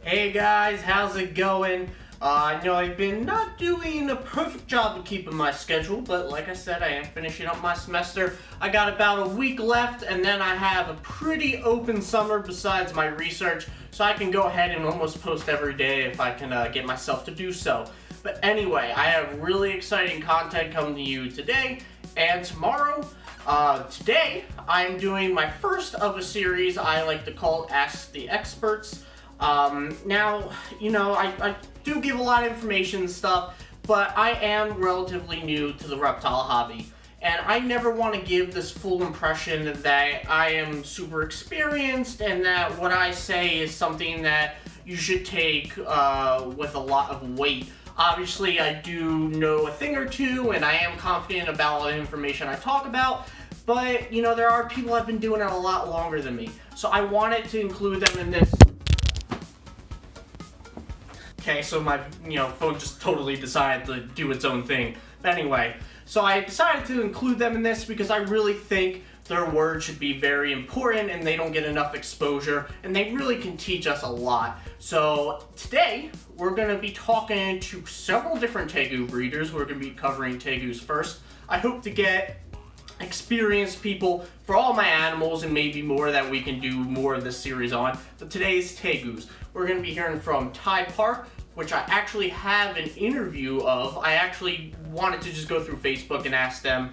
Hey guys, how's it going? I know I've been not doing a perfect job of keeping my schedule, but like I said, I am finishing up my semester. I got about a week left, and then I have a pretty open summer besides my research, so I can go ahead and almost post every day if I can get myself to do so. But anyway, I have really exciting content coming to you today and tomorrow. Today, I'm doing my first of a series I like to call Ask the Experts. Now, you know, I do give a lot of information and stuff, but I am relatively new to the reptile hobby. And I never want to give this full impression that I am super experienced and that what I say is something that you should take with a lot of weight. Obviously, I do know a thing or two, and I am confident about all the information I talk about, but, you know, there are people that have been doing it a lot longer than me. So I wanted to include them in this. Okay, so my, phone just totally decided to do its own thing. But anyway, so I decided to include them in this because I really think their words should be very important and they don't get enough exposure, and they really can teach us a lot. So today, we're going to be talking to several different Tegu breeders. We're going to be covering Tegus first. I hope to get experienced people for all my animals and maybe more that we can do more of this series on. But today's Tegus, we're going to be hearing from Ty Park, which I actually have an interview of. I actually wanted to just go through Facebook and ask them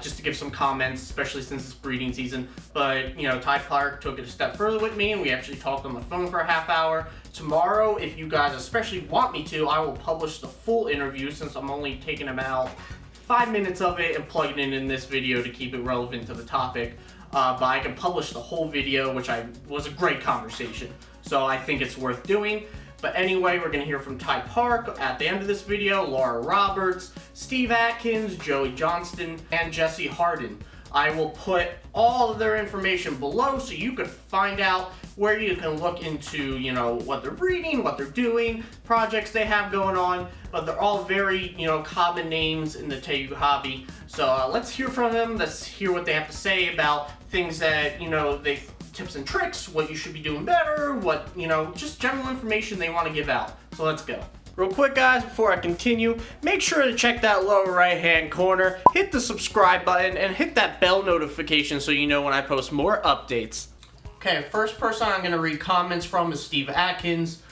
just to give some comments, especially since it's breeding season. But, Ty Park took it a step further with me, and we actually talked on the phone for a half hour. Tomorrow, if you guys especially want me to, I will publish the full interview since I'm only taking about 5 minutes of it and plugging it in this video to keep it relevant to the topic. But I can publish the whole video, which was a great conversation. So I think it's worth doing. But anyway, we're going to hear from Ty Park at the end of this video, Laura Roberts, Steve Atkins, Joey Johnston, and Jesse Hardin. I will put all of their information below so you can find out where you can look into, what they're breeding, what they're doing, projects they have going on. But they're all very, common names in the Tegu hobby. So let's hear from them. Let's hear what they have to say about things that, they tips and tricks, what you should be doing better, what, just general information they want to give out. So let's go. Real quick, guys, before I continue, make sure to check that lower right-hand corner, hit the subscribe button, and hit that bell notification so you know when I post more updates. Okay, first person I'm going to read comments from is Steve Atkins.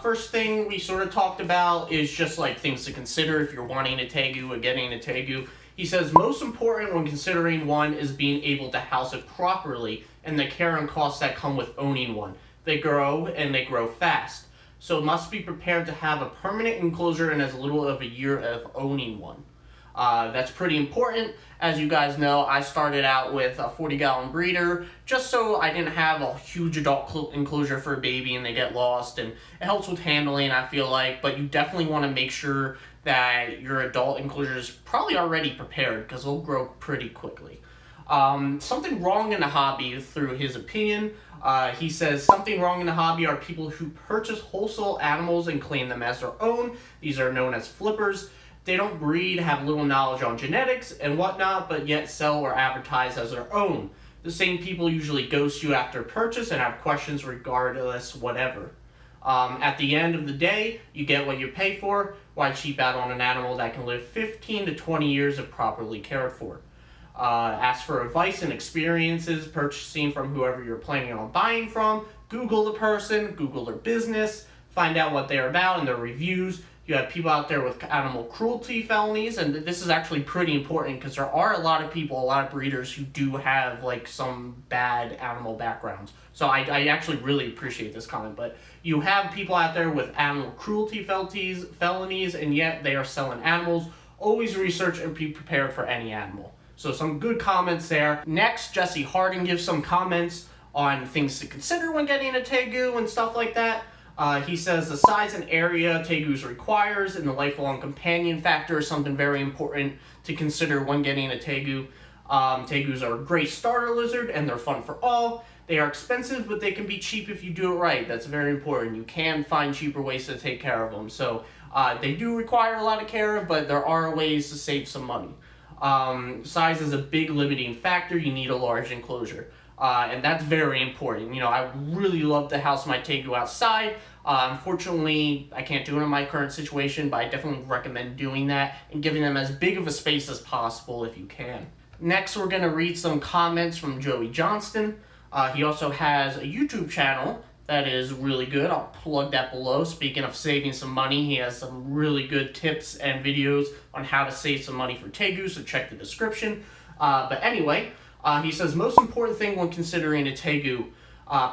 First thing we sort of talked about is just like things to consider if you're wanting a Tegu or getting a Tegu. He says, most important when considering one is being able to house it properly and the care and costs that come with owning one. They grow and they grow fast. So must be prepared to have a permanent enclosure in as little of a year of owning one. That's pretty important. As you guys know, I started out with a 40-gallon breeder just so I didn't have a huge adult enclosure for a baby and they get lost, and it helps with handling, I feel like, but you definitely want to make sure that your adult enclosure is probably already prepared because they'll grow pretty quickly. Something wrong in the hobby, through his opinion, he says something wrong in the hobby are people who purchase wholesale animals and claim them as their own. These are known as flippers. They don't breed, have little knowledge on genetics and whatnot, but yet sell or advertise as their own. The same people usually ghost you after purchase and have questions regardless whatever. At the end of the day, you get what you pay for. Why cheap out on an animal that can live 15 to 20 years if properly cared for? Ask for advice and experiences purchasing from whoever you're planning on buying from. Google the person, Google their business, find out what they're about and their reviews. You have people out there with animal cruelty felonies, and this is actually pretty important because there are a lot of people, a lot of breeders who do have like some bad animal backgrounds. So I actually really appreciate this comment, but you have people out there with animal cruelty felonies, and yet they are selling animals. Always research and be prepared for any animal. So some good comments there. Next, Jesse Hardin gives some comments on things to consider when getting a Tegu and stuff like that. He says the size and area Tegus requires and the lifelong companion factor is something very important to consider when getting a Tegu. Tegus are a great starter lizard and they're fun for all. They are expensive, but they can be cheap if you do it right. That's very important. You can find cheaper ways to take care of them. So they do require a lot of care, but there are ways to save some money. Size is a big limiting factor. You need a large enclosure. And that's very important. I really love to house my Tegu outside. Unfortunately, I can't do it in my current situation, but I definitely recommend doing that and giving them as big of a space as possible if you can. Next, we're going to read some comments from Joey Johnston. He also has a YouTube channel that is really good. I'll plug that below. Speaking of saving some money, he has some really good tips and videos on how to save some money for Tegu, so check the description. But anyway, he says, most important thing when considering a Tegu,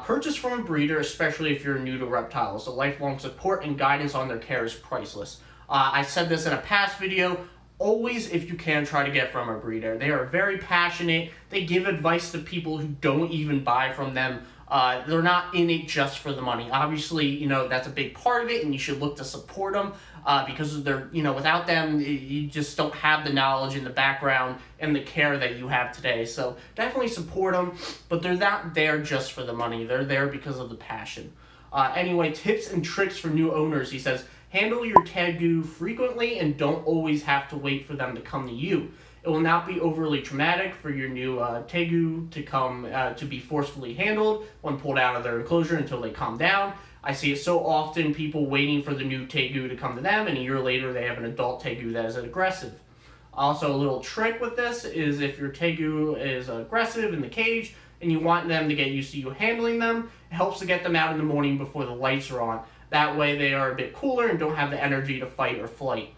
purchase from a breeder, especially if you're new to reptiles. The lifelong support and guidance on their care is priceless. I said this in a past video. Always, if you can, try to get from a breeder. They are very passionate. They give advice to people who don't even buy from them. They're not in it just for the money. Obviously, you know, that's a big part of it, and you should look to support them because they're, you know, without them, you just don't have the knowledge and the background and the care that you have today. So definitely support them, but they're not there just for the money. They're there because of the passion. Anyway, tips and tricks for new owners. He says, handle your Tegu frequently and don't always have to wait for them to come to you. It will not be overly traumatic for your new Tegu to come to be forcefully handled when pulled out of their enclosure until they calm down. I see it so often, people waiting for the new Tegu to come to them, and a year later they have an adult Tegu that is aggressive. Also, a little trick with this is if your Tegu is aggressive in the cage and you want them to get used to you handling them, it helps to get them out in the morning before the lights are on. That way they are a bit cooler and don't have the energy to fight or flight.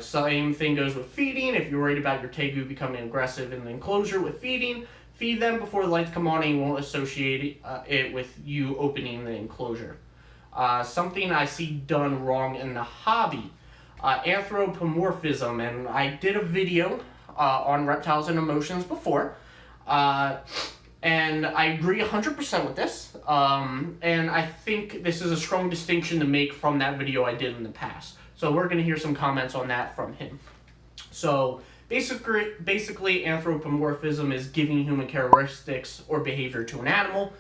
Same thing goes with feeding. If you're worried about your Tegu becoming aggressive in the enclosure with feeding, feed them before the lights come on and you won't associate it with you opening the enclosure. Something I see done wrong in the hobby, anthropomorphism, and I did a video on reptiles and emotions before, and I agree 100% with this, and I think this is a strong distinction to make from that video I did in the past. So we're going to hear some comments on that from him. So basically anthropomorphism is giving human characteristics or behavior to an animal.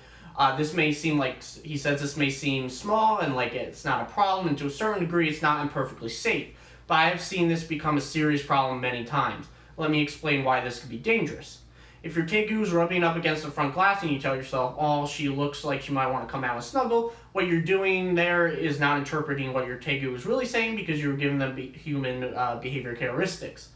This may seem like, he says this may seem small and like it's not a problem, and to a certain degree it's not imperfectly safe. But I have seen this become a serious problem many times. Let me explain why this could be dangerous. If your Tegu is rubbing up against the front glass and you tell yourself, oh, she looks like she might want to come out and snuggle, what you're doing there is not interpreting what your Tegu is really saying because you're giving them human behavior characteristics.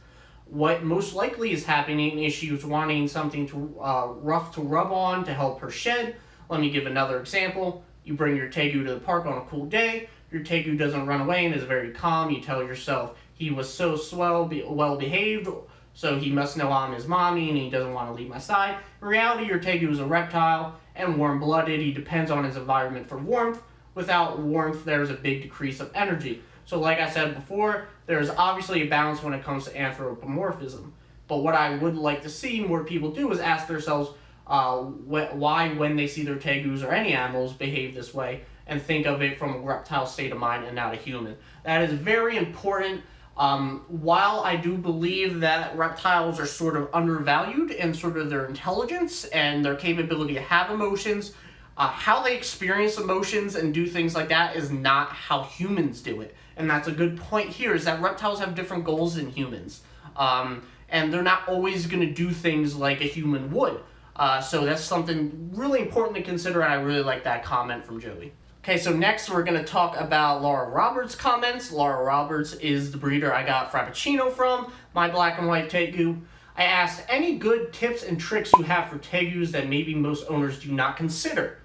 What most likely is happening is she was wanting something rough to rub on to help her shed. Let me give another example. You bring your Tegu to the park on a cool day. Your Tegu doesn't run away and is very calm. You tell yourself, he was so well behaved, so he must know I'm his mommy and he doesn't want to leave my side. In reality, your Tegu is a reptile and warm-blooded. He depends on his environment for warmth. Without warmth, there's a big decrease of energy. So like I said before, there's obviously a balance when it comes to anthropomorphism. But what I would like to see more people do is ask themselves why, when they see their Tegus or any animals behave this way, and think of it from a reptile state of mind and not a human. That is very important. While I do believe that reptiles are sort of undervalued in sort of their intelligence and their capability to have emotions, how they experience emotions and do things like that is not how humans do it. And that's a good point here, is that reptiles have different goals than humans. And they're not always going to do things like a human would. So that's something really important to consider, and I really like that comment from Joey. Okay, so next we're going to talk about Laura Roberts' comments. Laura Roberts is the breeder I got Frappuccino from, my black and white Tegu. I asked any good tips and tricks you have for Tegus that maybe most owners do not consider.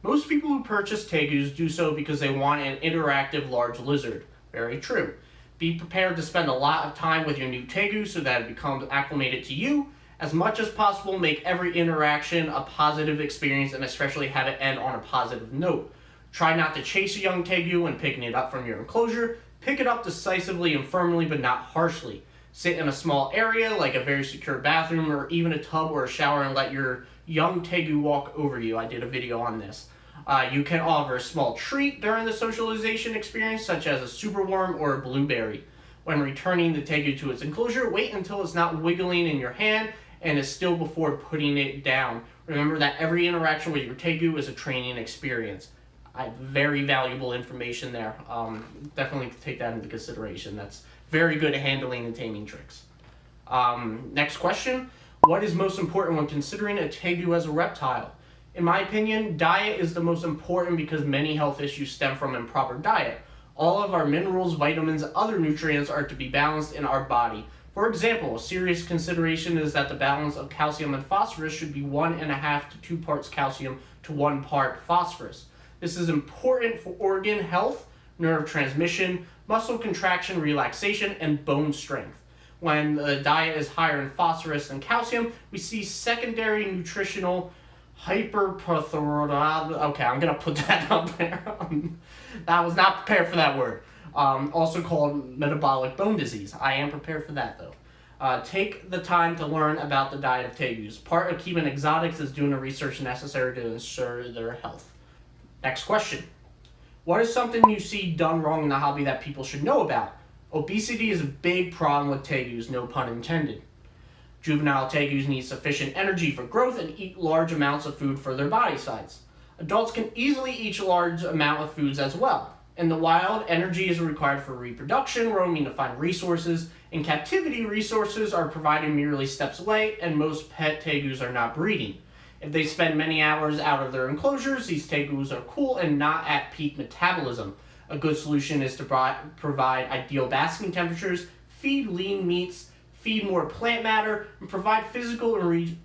Most people who purchase Tegus do so because they want an interactive large lizard. Very true. Be prepared to spend a lot of time with your new Tegu so that it becomes acclimated to you. As much as possible, make every interaction a positive experience and especially have it end on a positive note. Try not to chase a young Tegu when picking it up from your enclosure. Pick it up decisively and firmly, but not harshly. Sit in a small area, like a very secure bathroom, or even a tub or a shower, and let your young Tegu walk over you. I did a video on this. You can offer a small treat during the socialization experience, such as a superworm or a blueberry. When returning the Tegu to its enclosure, wait until it's not wiggling in your hand and is still before putting it down. Remember that every interaction with your Tegu is a training experience. Very valuable information there. Definitely take that into consideration. That's very good at handling and taming tricks. Next question. What is most important when considering a Tegu as a reptile? In my opinion, diet is the most important because many health issues stem from improper diet. All of our minerals, vitamins, and other nutrients are to be balanced in our body. For example, a serious consideration is that the balance of calcium and phosphorus should be 1.5 to 2 parts calcium to 1 part phosphorus. This is important for organ health, nerve transmission, muscle contraction, relaxation, and bone strength. When the diet is higher in phosphorus than calcium, we see secondary nutritional hyperparathyroidism. Okay, I'm going to put that up there. I was not prepared for that word. Also called metabolic bone disease. I am prepared for that, though. Take the time to learn about the diet of Tegus. Part of keeping exotics is doing the research necessary to ensure their health. Next question. What is something you see done wrong in the hobby that people should know about? Obesity is a big problem with Tegus, no pun intended. Juvenile Tegus need sufficient energy for growth and eat large amounts of food for their body size. Adults can easily eat a large amount of foods as well. In the wild, energy is required for reproduction, roaming to find resources. In captivity, resources are provided merely steps away, and most pet tegus are not breeding. If they spend many hours out of their enclosures, these tegus are cool and not at peak metabolism. A good solution is to provide ideal basking temperatures, feed lean meats, feed more plant matter, and provide physical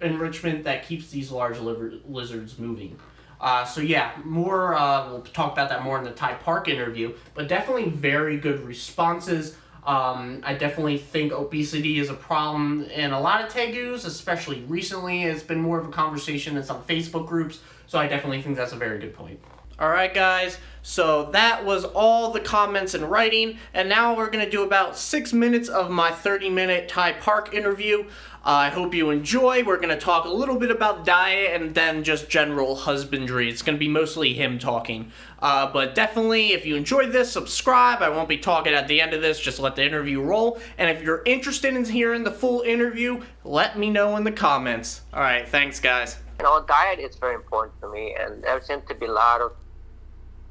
enrichment that keeps these large lizards moving. We'll talk about that more in the Ty Park interview, but definitely very good responses. I definitely think obesity is a problem in a lot of tegus, especially recently. It's been more of a conversation in some Facebook groups, so I definitely think that's a very good point. Alright guys, so that was all the comments and writing, and now we're going to do about 6 minutes of my 30-minute Ty Park interview. I hope you enjoy. We're going to talk a little bit about diet and then just general husbandry. It's going to be mostly him talking. But definitely, if you enjoyed this, subscribe. I won't be talking at the end of this. Just let the interview roll. And if you're interested in hearing the full interview, let me know in the comments. All right, thanks, guys. Diet is very important to me, and there seems to be a lot of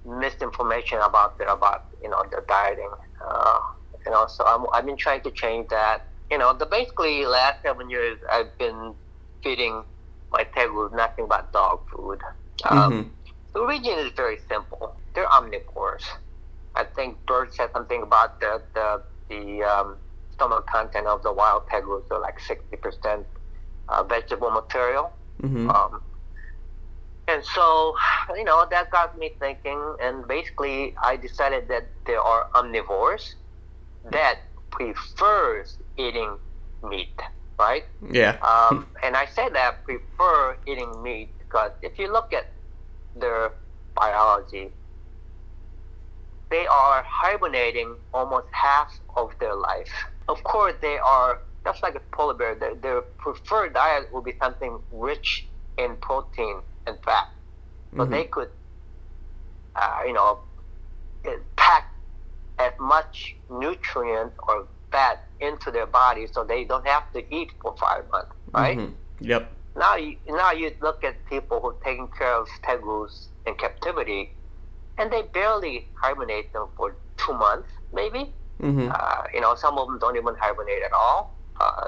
misinformation about the dieting. So I've been trying to change that. Basically last 7 years I've been feeding my Tegu nothing but dog food. The reason is very simple. They're omnivores. I think Bert said something about the stomach content of the wild Tegus are like 60% vegetable material. And so, that got me thinking, and basically I decided that there are omnivores that prefers eating meat, right? Yeah. And I say that prefer eating meat because if you look at their biology, they are hibernating almost half of their life. Of course, they are just like a polar bear. Their preferred diet will be something rich in protein and fat. So they could, pack as much nutrient or fat into their body so they don't have to eat for 5 months, right? Yep. Now you look at people who are taking care of tegus in captivity, and they barely hibernate them for 2 months, maybe. Some of them don't even hibernate at all.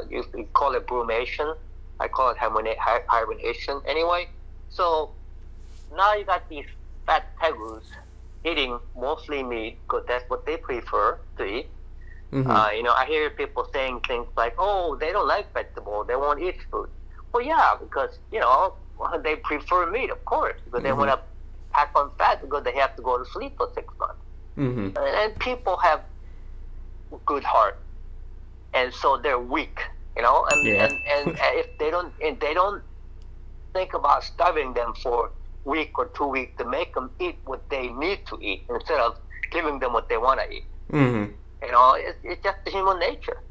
You call it brumation. I call it hibernation anyway. So now you got these fat tegus eating mostly meat because that's what they prefer to eat. I hear people saying things like, "Oh, they don't like vegetables; they won't eat food." Well, yeah, because they prefer meat, of course, because they want to pack on fat because they have to go to sleep for 6 months. And people have good heart, and so they're weak, and if they don't think about starving them for a week or 2 weeks to make them eat what they need to eat instead of giving them what they want to eat. It's just human nature.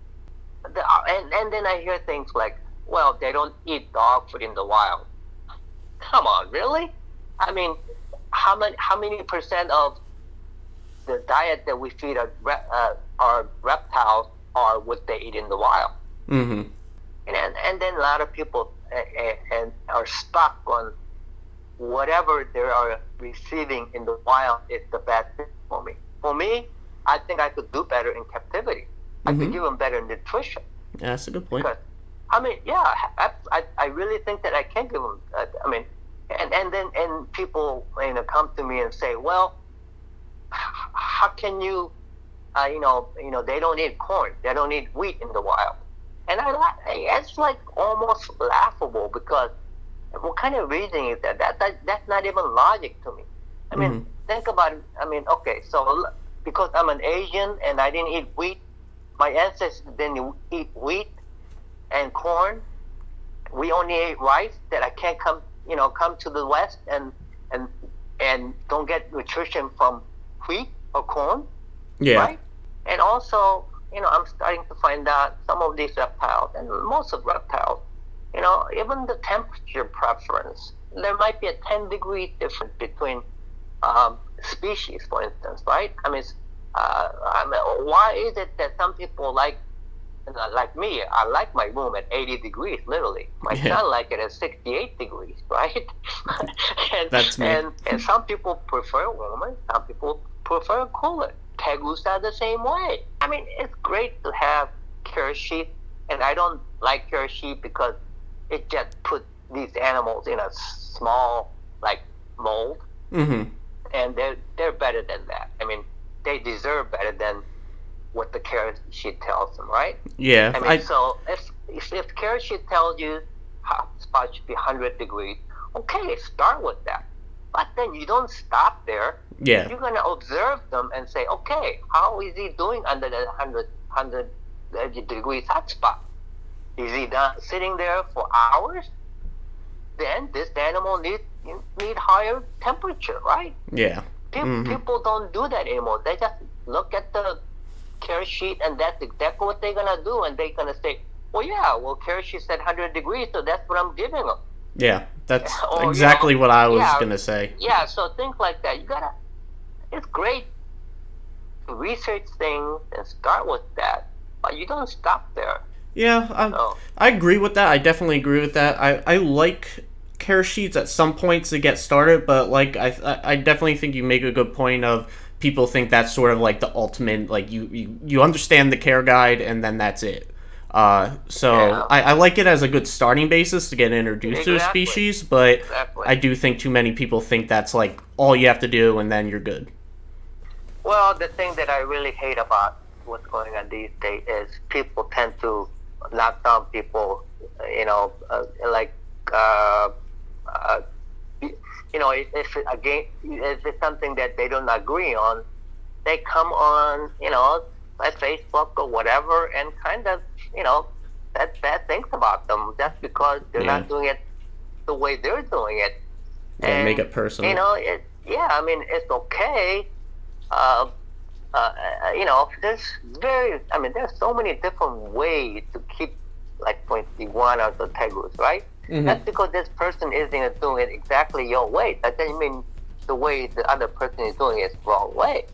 And then I hear things like, well, they don't eat dog food in the wild. Come on, really? I mean, how many percent of the diet that we feed our reptiles are what they eat in the wild? And then a lot of people are stuck on whatever they are receiving in the wild is the best thing for me. For me, I think I could do better in captivity. I could give them better nutrition. Yeah, that's a good point. Because, I really think that I can give them. And then people come to me and say, well, how can you, they don't eat corn, they don't eat wheat in the wild, and it's like almost laughable because what kind of reasoning is that? That's not even logic to me. I mean, think about it. I mean, okay, so because I'm an Asian and I didn't eat wheat, my ancestors didn't eat wheat and corn. We only ate rice. That I can't come to the West and don't get nutrition from wheat or corn. Yeah. Right? And also, I'm starting to find out some of these reptiles, and most of reptiles, even the temperature preference, there might be a 10 degree difference between species, for instance, right? I mean, why is it that some people like me, I like my room at 80 degrees, literally. My son like it at 68 degrees, right? That's me. And some people prefer warmer, some people prefer cooler. Tegus are the same way. I mean, it's great to have care sheet, and I don't like care sheet because it just put these animals in a small, mold. Mm-hmm. And they're better than that. I mean, they deserve better than what the care sheet tells them, right? Yeah. I mean, so if care sheet tells you hot spot should be 100 degrees, okay, start with that. But then you don't stop there. Yeah. You're going to observe them and say, okay, how is he doing under the 100 degrees hot spot? Is he sitting there for hours? Then this animal need higher temperature, right? Yeah. People don't do that anymore. They just look at the care sheet, and that's exactly what they're gonna do. And they're gonna say, "Well, care sheet said 100 degrees, so that's what I'm giving them." Yeah, that's exactly what I was gonna say. Yeah, so things like that. It's great to research things and start with that, but you don't stop there. Yeah, I agree with that. I definitely agree with that. I like care sheets at some points to get started, but I definitely think you make a good point of people think that's sort of like the ultimate, you understand the care guide and then that's it. I like it as a good starting basis to get introduced to a species, but I do think too many people think that's like all you have to do and then you're good. Well, the thing that I really hate about what's going on these days is people tend to knock down people, if it's something that they don't agree on, they come on, like Facebook or whatever, and kind of, that's bad things about them just because they're not doing it the way they're doing it. Yeah, and make it personal. It's okay. There's so many different ways to keep, for instance, iguanas or tegus, right? Mm-hmm. That's because this person isn't doing it exactly your way. That doesn't mean the way the other person is doing it is the wrong way.